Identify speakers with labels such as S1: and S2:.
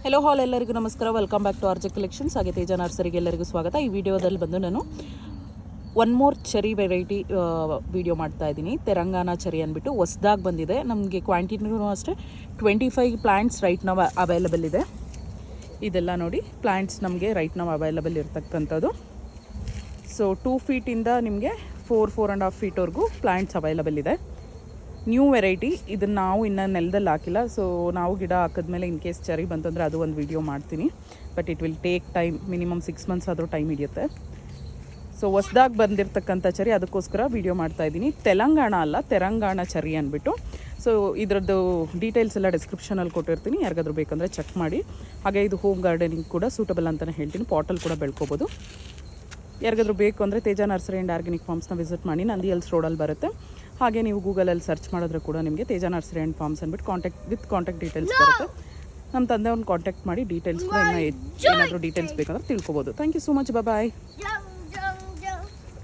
S1: Hello all ಎಲ್ಲರಿಗೂ ನಮಸ್ಕಾರ. Welcome back to RJ collections. ಹಾಗೆ ತೇಜ ನರ್ಸರಿಗೆ ಎಲ್ಲರಿಗೂ ಸ್ವಾಗತ. ಈ ವಿಡಿಯೋದಲ್ಲಿ ಬಂದು ನಾನು one more cherry variety video ಮಾಡ್ತಾ ಇದ್ದೀನಿ. ತೆಲಂಗಾಣ ಚೆರಿ ಅಂದ್ಬಿಟ್ಟು ಹೊಸ್ದಾಗಿ ಬಂದಿದೆ. ನಮಗೆ ಕ್ವಾಂಟಿಟಿನೂ ಅಷ್ಟೇ 25 ಪ್ಲ್ಯಾಂಟ್ಸ್ ರೈಟ್ ನಾವು ಅವೈಲಬಲ್ ಇದೆ. ಇದೆಲ್ಲ ನೋಡಿ ಪ್ಲ್ಯಾಂಟ್ಸ್ ನಮಗೆ ರೈಟ್ ನಾವು ಅವೈಲಬಲ್ ಇರ್ತಕ್ಕಂಥದ್ದು. ಸೊ 2 ಫೀಟಿಂದ ನಿಮಗೆ 4.5 ಫೀಟ್ವರೆಗೂ ಪ್ಲ್ಯಾಂಟ್ಸ್ ಅವೈಲಬಲ್ ಇದೆ. New variety. ಇದನ್ನು ನಾವು ಇನ್ನೂ ನೆಲದಲ್ಲಿ ಹಾಕಿಲ್ಲ. ಸೊ ನಾವು ಗಿಡ ಹಾಕಿದ್ಮೇಲೆ ಇನ್ ಕೇಸ್ ಚೆರಿ ಬಂತಂದರೆ ಅದು ಒಂದು ವಿಡಿಯೋ ಮಾಡ್ತೀನಿ. But it will take time. Minimum 6 months ಆದರೂ ಟೈಮ್ ಹಿಡಿಯುತ್ತೆ. ಸೊ ಹೊಸ್ದಾಗಿ ಬಂದಿರತಕ್ಕಂಥ ಚೆರಿ, ಅದಕ್ಕೋಸ್ಕರ ವಿಡಿಯೋ ಮಾಡ್ತಾಯಿದ್ದೀನಿ. ತೆಲಂಗಾಣ ಅಲ್ಲ, ತೆಲಂಗಾಣ ಚೆರಿ ಅಂದ್ಬಿಟ್ಟು. ಸೊ ಇದರದ್ದು ಡೀಟೇಲ್ಸ್ ಎಲ್ಲ ಡಿಸ್ಕ್ರಿಪ್ಷನಲ್ಲಿ ಕೊಟ್ಟಿರ್ತೀನಿ. ಯಾರಿಗಾದ್ರೂ ಬೇಕಂದರೆ ಚೆಕ್ ಮಾಡಿ. ಹಾಗೆ ಇದು ಹೋಮ್ ಗಾರ್ಡನಿಂಗ್ ಕೂಡ ಸೂಟಬಲ್ ಅಂತಲೇ ಹೇಳ್ತೀನಿ. ಪಾಟಲ್ಲಿ ಕೂಡ ಬೆಳ್ಕೊಬೋದು. ಯಾರಿಗಾದ್ರೂ ಬೇಕು ಅಂದರೆ ತೇಜ ನರ್ಸರಿ ಆ್ಯಂಡ್ ಆರ್ಗ್ಯಾನಿಕ್ ಫಾರ್ಮ್ಸ್ನ ವಿಸಿಟ್ ಮಾಡಿ. ನಂದಿ ಹಿಲ್ಸ್ ರೋಡಲ್ಲಿ ಬರುತ್ತೆ. ಹಾಗೆ ನೀವು ಗೂಗಲಲ್ಲಿ ಸರ್ಚ್ ಮಾಡಿದ್ರೆ ಕೂಡ ನಿಮಗೆ ತೇಜ ನರ್ಸರಿ ಆ್ಯಂಡ್ ಫಾರ್ಮ್ಸ್ ಅಂದ್ಬಿಟ್ಟು ಕಾಂಟ್ಯಾಕ್ಟ್ ಡೀಟೇಲ್ಸ್ ಬರುತ್ತೆ. ನಮ್ಮ ತಂದೆ ಒಂದು ಕಾಂಟ್ಯಾಕ್ಟ್ ಮಾಡಿ ಡೀಟೇಲ್ಸ್ ಕೂಡ ಇನ್ನೂ ಏನಾದರೂ ಡೀಟೇಲ್ಸ್ ಬೇಕಂದ್ರೆ ತಿಳ್ಕೊಬೋದು. Thank you so much. Bye.